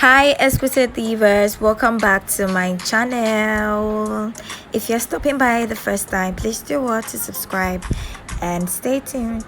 Hi exquisite divas, welcome back to my channel. If you're stopping by the first time, please do want to subscribe and stay tuned.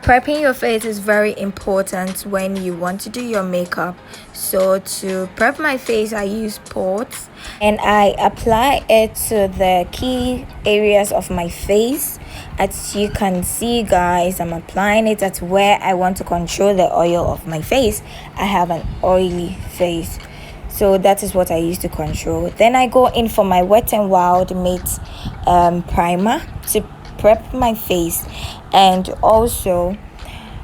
Prepping your face is very important when you want to do your makeup. So to prep my face, I use pots and I apply it to the key areas of my face. As you can see, guys, I'm applying it at where I want to control the oil of my face. I have an oily face, so that is what I use to control. Then I go in for my Wet n Wild Matte primer to prep my face. And also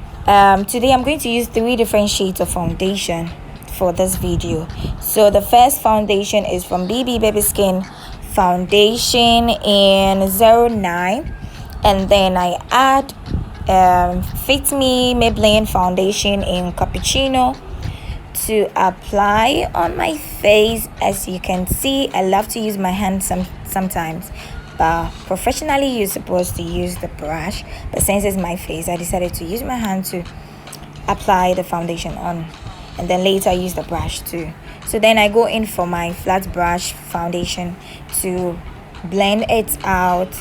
today I'm going to use 3 different shades of foundation for this video. So the first foundation is from BB Baby Skin foundation in 09, and then I add Fit Me Maybelline foundation in cappuccino to apply on my face. As you can see, I love to use my hand sometimes, but professionally you're supposed to use the brush, but since it's my face, I decided to use my hand to apply the foundation on, and then later I use the brush too. So then I go in for my flat brush foundation to blend it out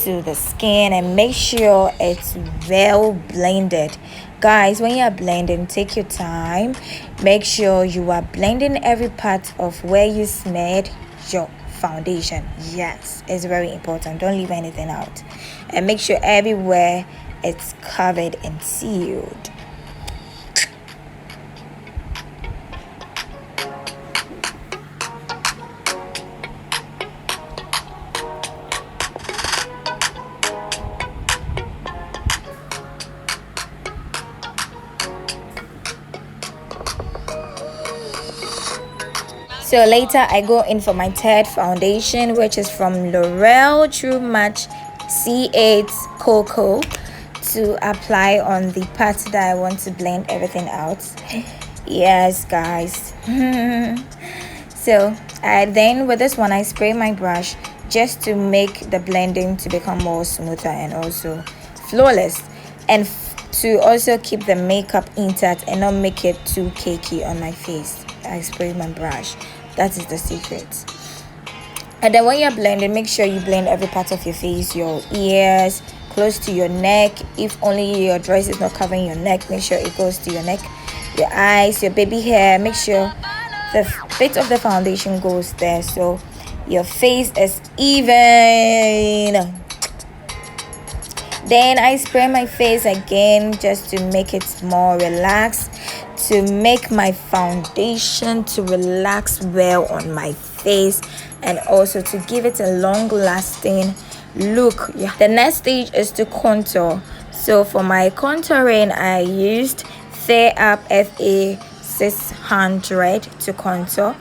to the skin and make sure it's well blended. Guys, when you are blending, take your time. Make sure you are blending every part of where you smeared your foundation. Yes, it's very important. Don't leave anything out, and make sure everywhere it's covered and sealed. So later I go in for my third foundation, which is from L'Oreal True Match C8 Cocoa, to apply on the part that I want to blend everything out. Yes, guys. So then with this one, I spray my brush just to make the blending to become more smoother and also flawless, and to also keep the makeup intact and not make it too cakey on my face. I spray my brush. That is the secret. And then when you're blending, make sure you blend every part of your face, your ears, close to your neck. If only your dress is not covering your neck, make sure it goes to your neck, your eyes, your baby hair. Make sure the bit of the foundation goes there so your face is even. Then I spray my face again just to make it more relaxed, to make my foundation to relax well on my face, and also to give it a long lasting look. The next stage is to contour. So for my contouring, I used Fair Up FA 600 to contour,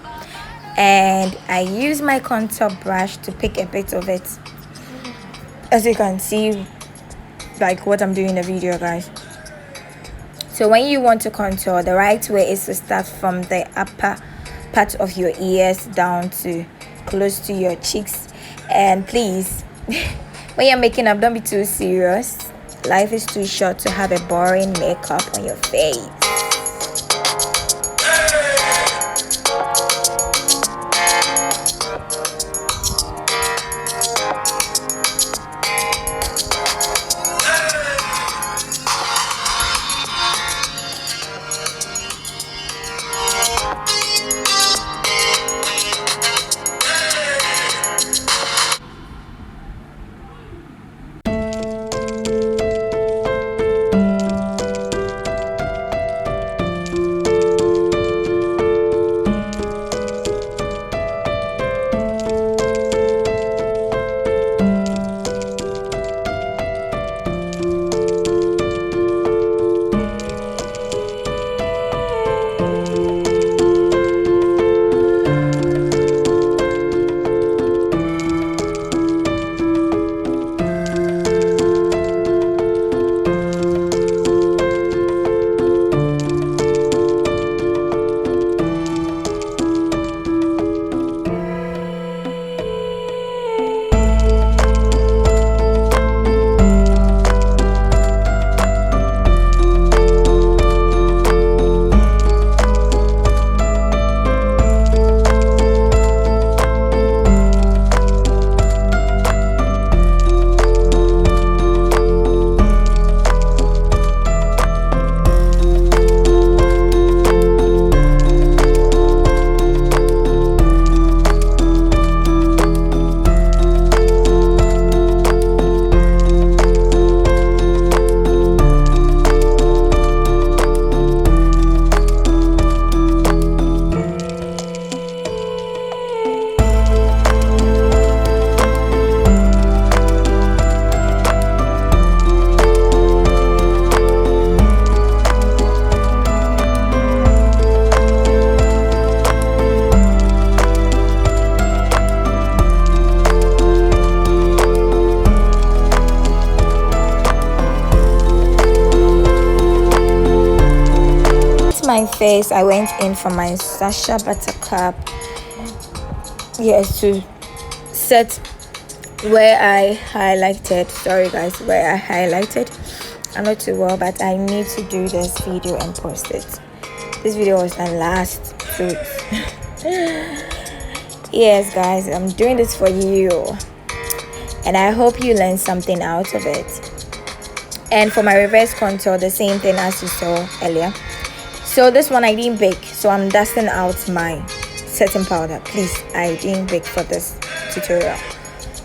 and I use my contour brush to pick a bit of it, as you can see, like what I'm doing in the video, guys. So when you want to contour, the right way is to start from the upper part of your ears down to close to your cheeks. And please, when you're making up, don't be too serious. Life is too short to have a boring makeup on your face. my face, I went in for my Sasha Buttercup. Yes, to set where I highlighted. Sorry guys, where I highlighted. I'm not too well, but I need to do this video and post it. This video was the last 2 weeks. Yes guys, I'm doing this for you, and I hope you learned something out of it. And for my reverse contour, the same thing as you saw earlier. So this one I didn't bake, so I'm dusting out my setting powder. Please, I didn't bake for this tutorial.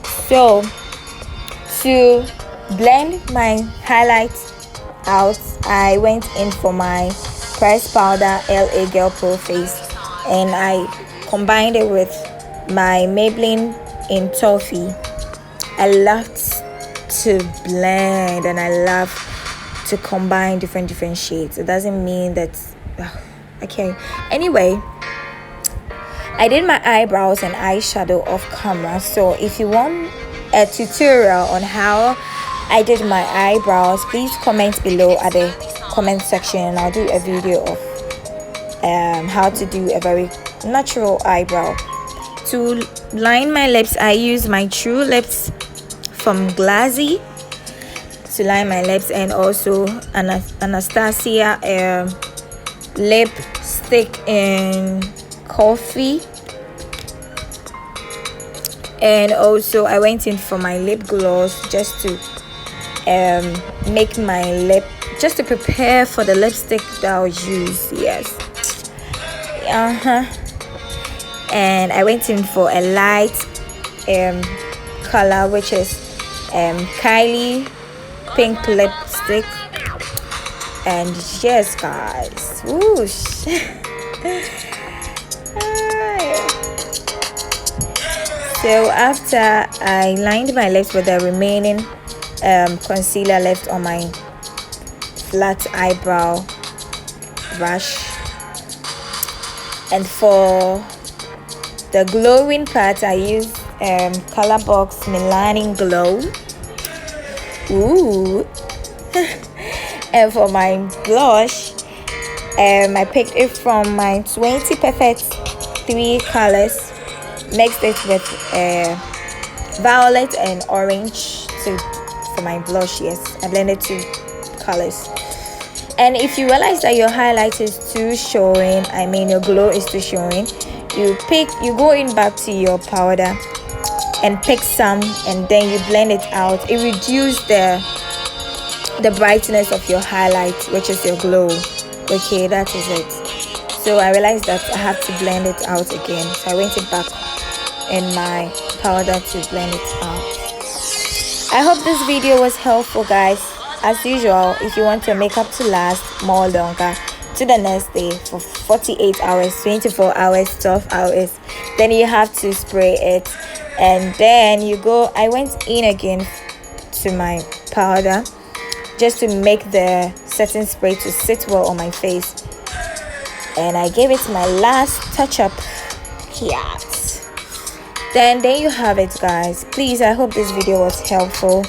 So to blend my highlights out, I went in for my pressed powder LA Girl Pro Face, and I combined it with my Maybelline in Toffee. I love to blend, and I love to combine different shades. It doesn't mean that okay. Anyway, I did my eyebrows and eyeshadow off camera, so if you want a tutorial on how I did my eyebrows, please comment below at the comment section, and I'll do a video of how to do a very natural eyebrow. To line my lips, I use my True Lips from Glassy to line my lips, and also Anastasia lipstick in Coffee. And also I went in for my lip gloss just to make my lip, just to prepare for the lipstick that I'll use. Yes. And I went in for a light color, which is Kylie pink lipstick. And yes guys, whoosh. So after I lined my lips with the remaining concealer left on my flat eyebrow brush, and for the glowing part, I use Colorbox Melanin Glow. Ooh. And for my blush, I picked it from my 20 Perfect 3 colors, mixed it with violet and orange for my blush. Yes, I blended 2 colors. And if you realize that your highlight is too showing, I mean your glow is too showing, you go in back to your powder and pick some, and then you blend it out. It reduces the brightness of your highlight, which is your glow. Okay, that is it. So I realized that I have to blend it out again, so I went it back in my powder to blend it out. I hope this video was helpful guys. As usual, if you want your makeup to last more longer to the next day for 48 hours, 24 hours, 12 hours, then you have to spray it, and then you go. I went in again to my powder just to make the setting spray to sit well on my face, and I gave it my last touch up here. Then there you have it guys. Please, I hope this video was helpful,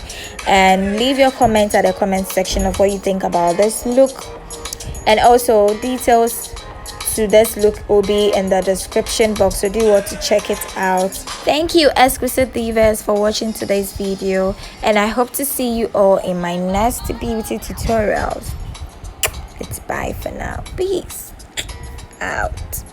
and leave your comments at the comment section of what you think about this look, and also details to this look will be in the description box, so do want to check it out. Thank you exquisite divas for watching today's video, and I hope to see you all in my next beauty tutorials. It's bye for now. Peace out.